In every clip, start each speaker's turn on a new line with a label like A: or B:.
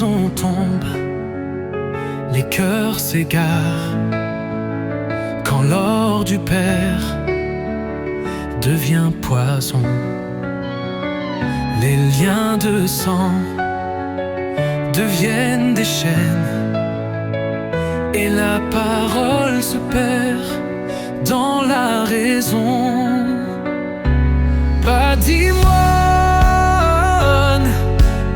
A: maison tombe, les cœurs s'égarent. Quand l'or du père devient poison, les liens de sang deviennent des chaînes, et la parole se perd dans la raison. Patrimoine,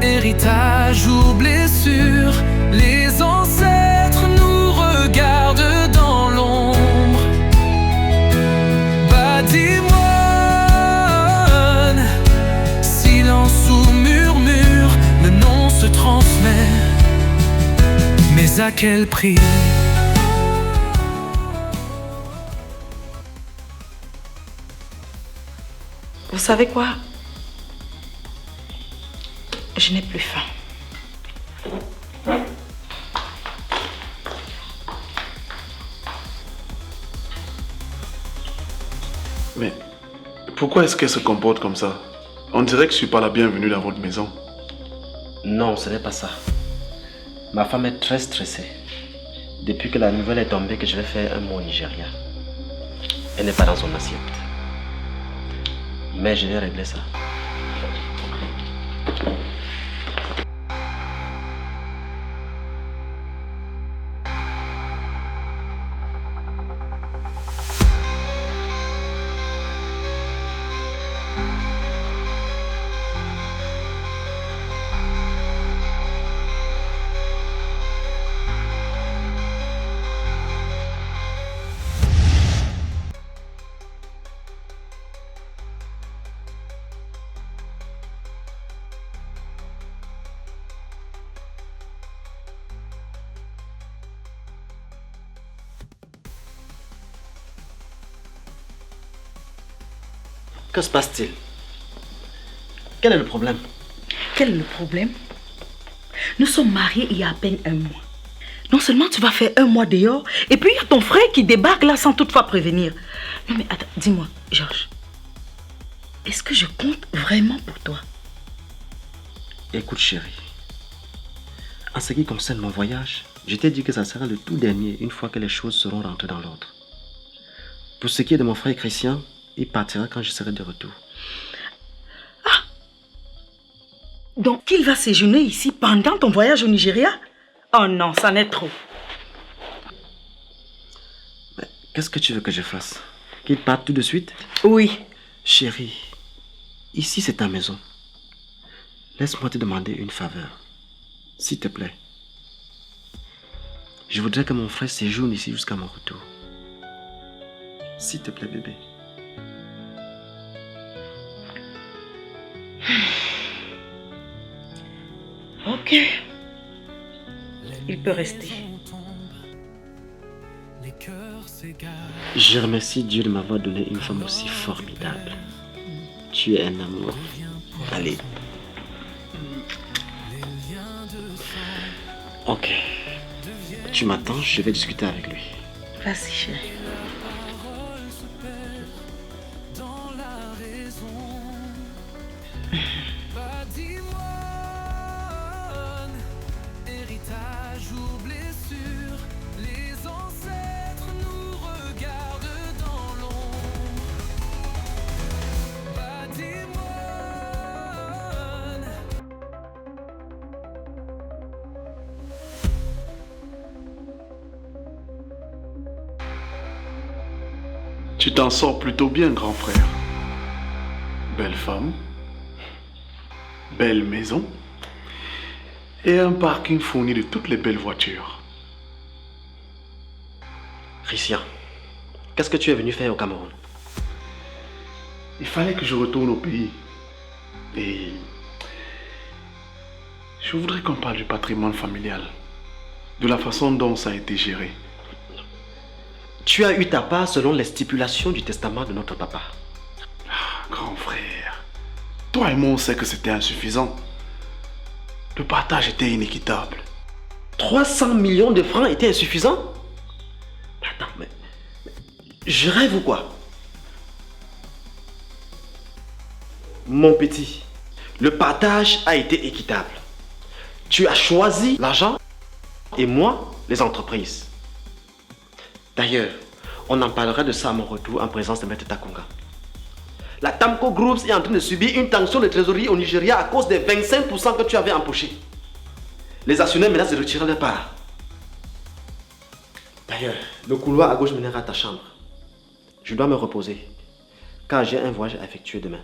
A: héritage ou blessure, les ancêtres nous regardent dans l'ombre. Patrimoine, silence ou murmure, le nom se transmet, mais à quel prix?
B: Vous savez quoi? Je n'ai plus faim.
C: Mais pourquoi est-ce qu'elle se comporte comme ça? On dirait que je ne suis pas la bienvenue dans votre maison.
D: Non, ce n'est pas ça. Ma femme est très stressée. Depuis que la nouvelle est tombée que je vais faire un mois au Nigeria. Elle n'est pas dans son assiette. Mais je vais régler ça. Que se passe-t-il? Quel est le problème?
B: Quel est le problème? Nous sommes mariés il y a à peine un mois. Non seulement tu vas faire un mois dehors, et puis il y a ton frère qui débarque là sans toutefois prévenir. Non mais attends, dis-moi, Georges. Est-ce que je compte vraiment pour toi?
D: Écoute chérie, en ce qui concerne mon voyage, je t'ai dit que ça sera le tout dernier une fois que les choses seront rentrées dans l'ordre. Pour ce qui est de mon frère Christian, il partira quand je serai de retour.
B: Ah! Donc il va séjourner ici pendant ton voyage au Nigeria? Oh non, ça n'est trop.
D: Mais qu'est-ce que tu veux que je fasse? Qu'il parte tout de suite?
B: Oui.
D: Chérie, ici c'est ta maison. Laisse-moi te demander une faveur. S'il te plaît. Je voudrais que mon frère séjourne ici jusqu'à mon retour. S'il te plaît, bébé.
B: Ok. Il peut rester.
D: Je remercie Dieu de m'avoir donné une femme aussi formidable. Tu es un amour. Allez. Ok. Tu m'attends, je vais discuter avec lui.
B: Vas-y, chérie.
C: Tu t'en sors plutôt bien, grand frère. Belle femme, belle maison et un parking fourni de toutes les belles voitures.
D: Christian, qu'est-ce que tu es venu faire au Cameroun?
C: Il fallait que je retourne au pays. Et je voudrais qu'on parle du patrimoine familial, de la façon dont ça a été géré.
D: Tu as eu ta part selon les stipulations du testament de notre papa.
C: Ah, grand frère, toi et moi on sait que c'était insuffisant. Le partage était inéquitable.
D: 300 millions de francs étaient insuffisants? Attends, mais je rêve ou quoi? Mon petit, le partage a été équitable. Tu as choisi l'argent et moi, les entreprises. D'ailleurs, on en parlera de ça à mon retour en présence de Maître Takonga. La Tamco Groups est en train de subir une tension de trésorerie au Nigeria à cause des 25% que tu avais empochés. Les actionnaires menacent de retirer leur part. D'ailleurs, le couloir à gauche mènera à ta chambre. Je dois me reposer, car j'ai un voyage à effectuer demain.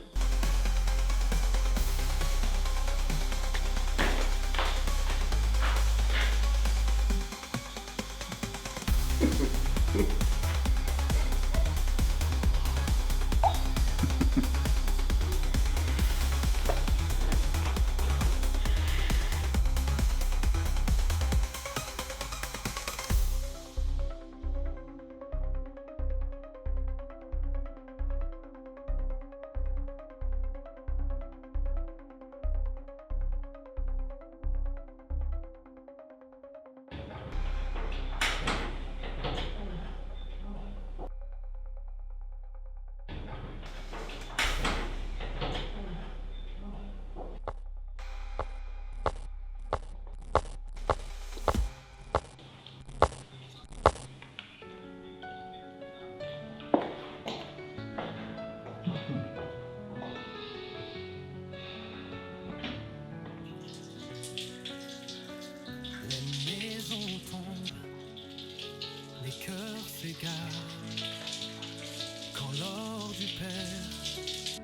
A: Quand l'or du Père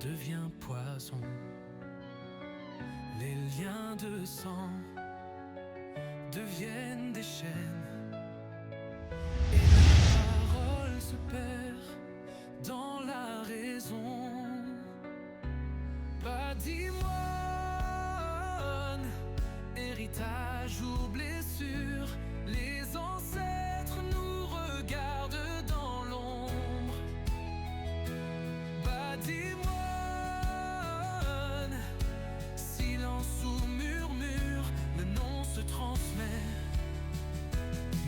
A: devient poison, les liens de sang deviennent des chaînes, et la parole se perd dans la raison. Patrimoine, héritage ou blessure, les ancêtres nous regardent dans l'ombre. Patrimoine, silence ou murmure, le nom se transmet,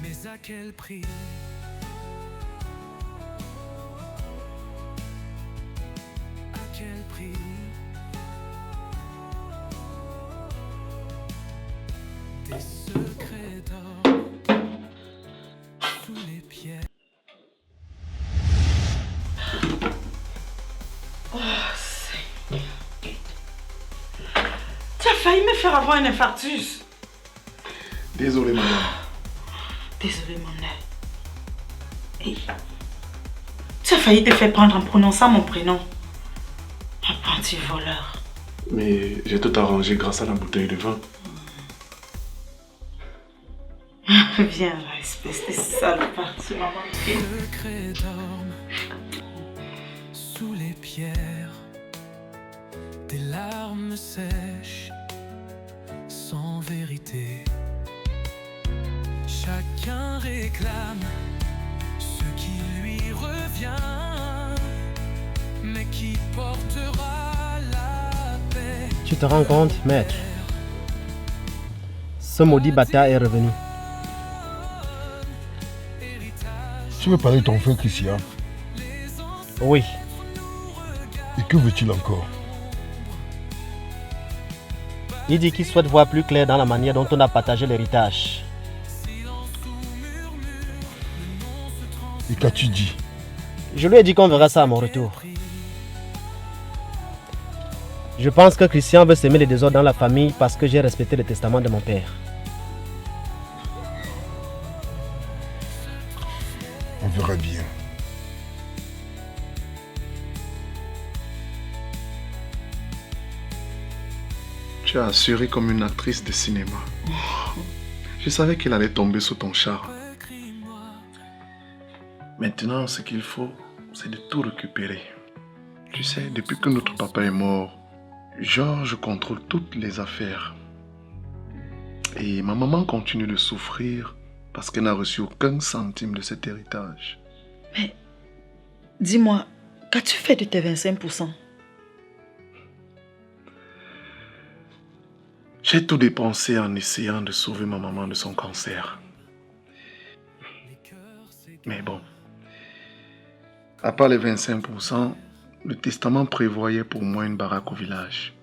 A: mais à quel prix? À quel prix? Des secrets d'or sous les pieds.
B: Oh, Seigneur. Tu as failli me faire avoir un infarctus.
C: Désolé, madame.
B: Désolé, mon œil. Hey. Tu as failli te faire prendre en prononçant mon prénom. Apprenti voleur.
C: Mais j'ai tout arrangé grâce à la bouteille de vin.
B: Viens là, espèce de salopard, tu m'as manqué.
A: Secrets dorment sous les pierres, des larmes sèches sans vérité. Chacun réclame ce qui lui revient, mais qui portera la paix?
E: Tu te rends compte, maître? Ce maudit bâtard est revenu.
F: Tu veux parler de ton frère Christian?
E: Oui,
F: Et que veut-il encore?
E: il dit qu'il souhaite voir plus clair dans la manière dont on a partagé l'héritage.
F: Et qu'as-tu dit?
E: Je lui ai dit qu'on verra ça à mon retour. Je pense que Christian veut semer les désordres dans la famille parce que j'ai respecté le testament de mon père.
F: On verra bien.
C: Tu as assuré comme une actrice de cinéma. Je savais qu'elle allait tomber sous ton charme. Maintenant, ce qu'il faut, c'est de tout récupérer. Tu sais, depuis que notre papa est mort, Georges contrôle toutes les affaires. Et ma maman continue de souffrir parce qu'elle n'a reçu aucun centime de cet héritage.
B: Mais, dis-moi, qu'as-tu fait de tes 25%?
C: J'ai tout dépensé en essayant de sauver ma maman de son cancer. Mais bon, à part les 25%, le testament prévoyait pour moi une baraque au village.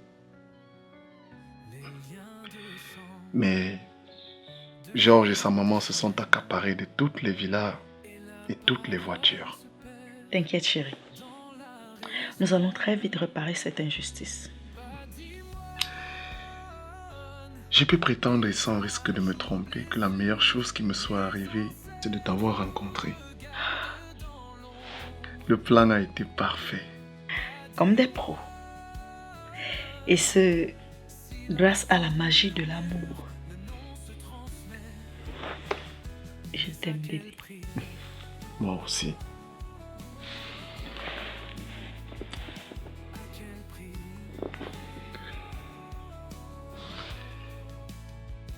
C: Mais Georges et sa maman se sont accaparés de toutes les villas et toutes les voitures.
B: T'inquiète, chérie. Nous allons très vite réparer cette injustice.
C: Je peux prétendre, et sans risque de me tromper, que la meilleure chose qui me soit arrivée, c'est de t'avoir rencontré. Le plan a été parfait.
B: Comme des pros. Et ce, grâce à la magie de l'amour. Je t'aime, bébé.
C: Moi aussi.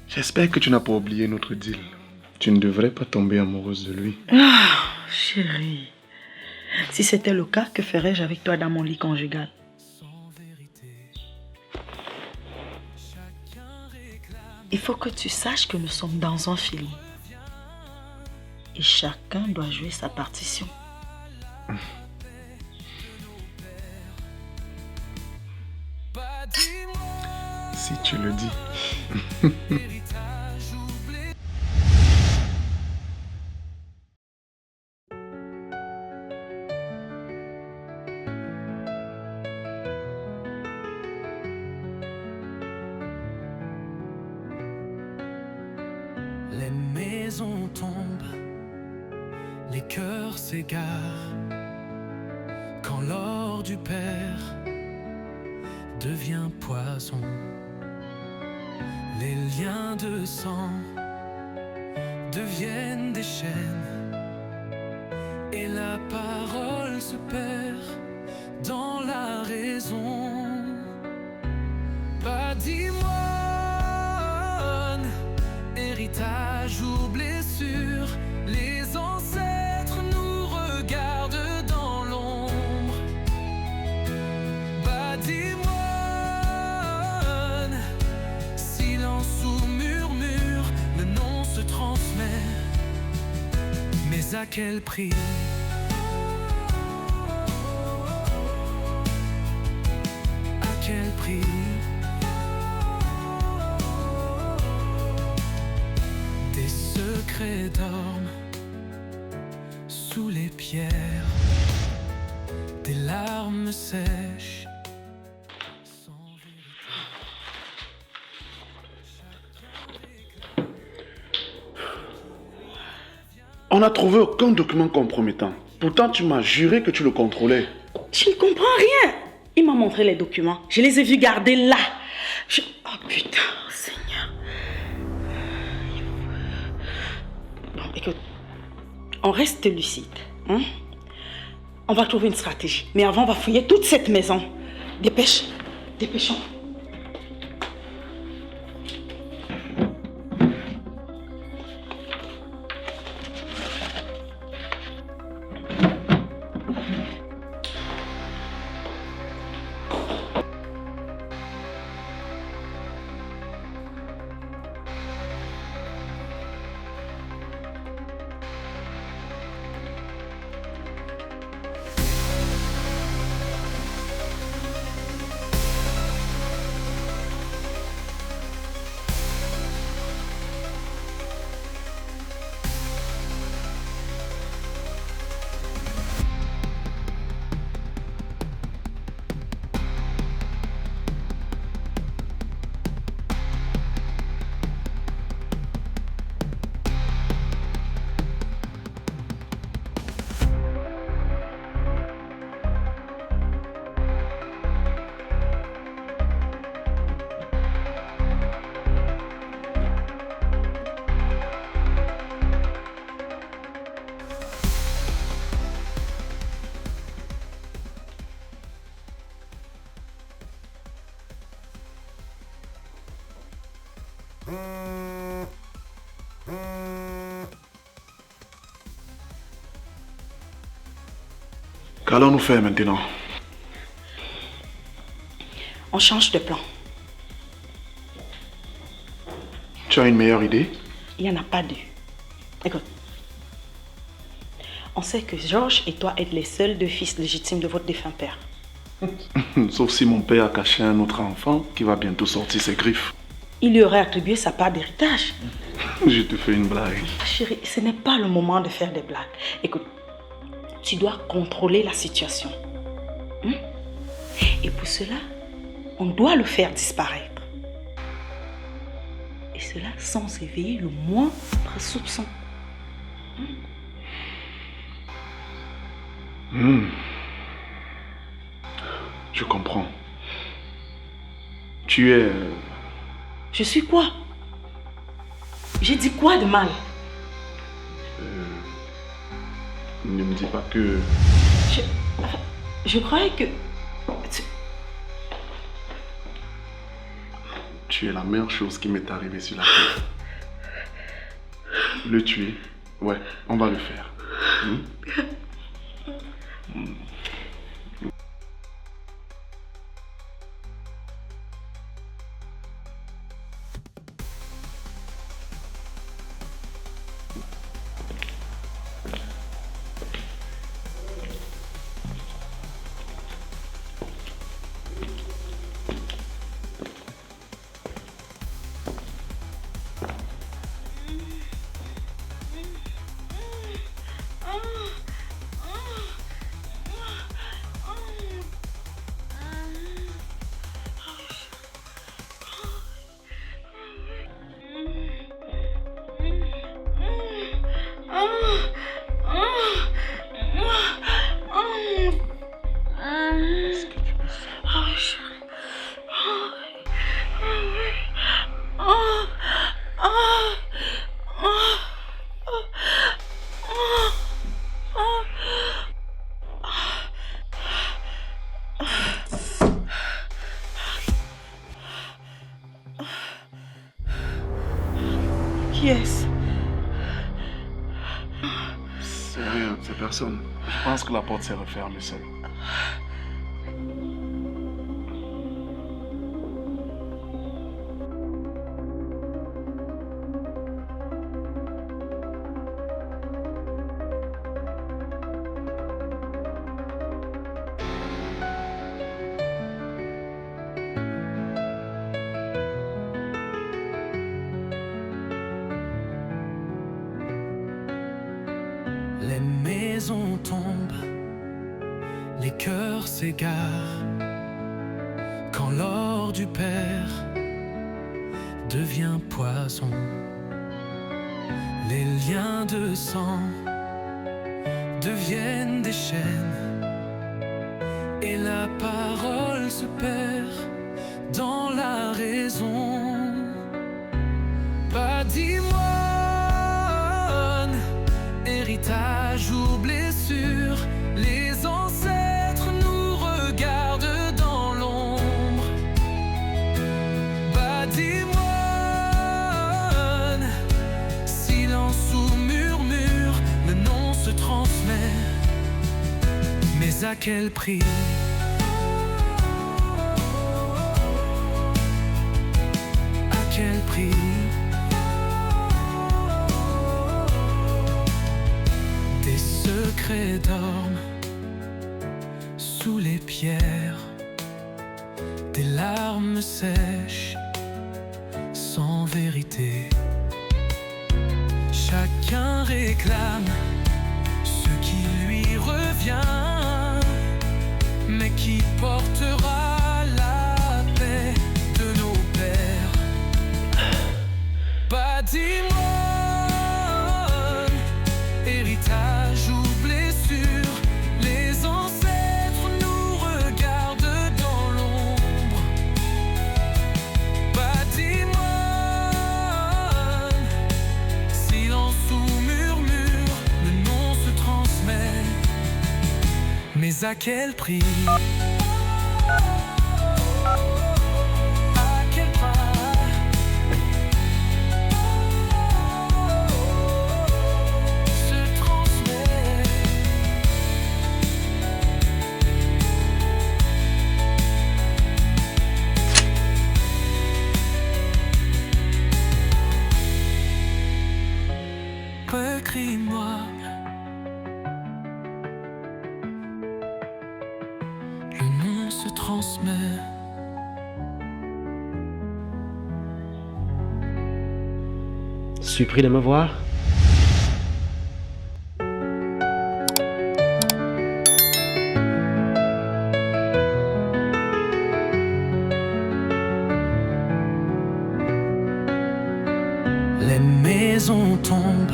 C: J'espère que tu n'as pas oublié notre deal. Tu ne devrais pas tomber amoureuse de lui.
B: Ah, chérie. Si c'était le cas, que ferais-je avec toi dans mon lit conjugal? Il faut que tu saches que nous sommes dans un film. Et chacun doit jouer sa partition.
C: Si tu le dis.
A: Les maisons tombent, les cœurs s'égarent, quand l'or du père devient poison. Les liens de sang deviennent des chaînes, et la parole se perd dans la raison. Patrimoine, héritage ou blessure, les ancêtres nous regardent dans l'ombre. Patrimoine, silence ou murmure, le nom se transmet, mais à quel prix? À quel prix? Des secrets dorment sous les pierres, des larmes sèches.
G: On n'a trouvé aucun document compromettant. Pourtant, tu m'as juré que tu le contrôlais.
B: Je ne comprends rien. Il m'a montré les documents. Je les ai vus garder là. Oh putain, Seigneur. Bon, écoute. On reste lucide. Hein? On va trouver une stratégie. Mais avant, on va fouiller toute cette maison. Dépêche. Dépêchons.
G: Qu'allons-nous faire maintenant?
B: On change de plan.
G: Tu as une meilleure idée?
B: Il n'y en a pas deux. Écoute. On sait que Georges et toi êtes les seuls deux fils légitimes de votre défunt père.
G: Sauf si mon père a caché un autre enfant qui va bientôt sortir ses griffes.
B: il lui aurait attribué sa part d'héritage.
G: Je te fais une blague.
B: Chérie, ce n'est pas le moment de faire des blagues. Écoute, tu dois contrôler la situation. Hein? Et pour cela, on doit le faire disparaître. Et cela sans éveiller le moindre soupçon.
G: Je comprends. Tu es...
B: Je suis quoi? J'ai dit quoi de mal?
G: Ne me dis pas que...
B: Je croyais que...
G: Tu es la meilleure chose qui m'est arrivée sur la terre. Le tuer, ouais, on va le faire.
B: Qui est-ce?
G: C'est rien, c'est personne. Je pense que la porte s'est refermée seule.
A: Les maisons tombent, les cœurs s'égarent, quand l'or du père devient poison. Les liens de sang deviennent des chaînes, et la parole se perd dans la raison. Patrimoine, héritage ou blessure, les ancêtres nous regardent dans l'ombre. Patrimoine, silence ou murmure, le nom se transmet, mais à quel prix? À quel prix? Des secrets dorment sous les pierres, des larmes sèches sans vérité. Chacun réclame ce qui lui revient, mais qui portera la paix de nos pères? Patrimoine, héritage ou blessure, les ancêtres nous regardent dans l'ombre. Patrimoine, silence ou murmure, le nom se transmet, mais à quel prix? À quel pas? Se transmet. Patrimoine, le nom se transmet,
D: surpris de me voir?
A: Les maisons tombent,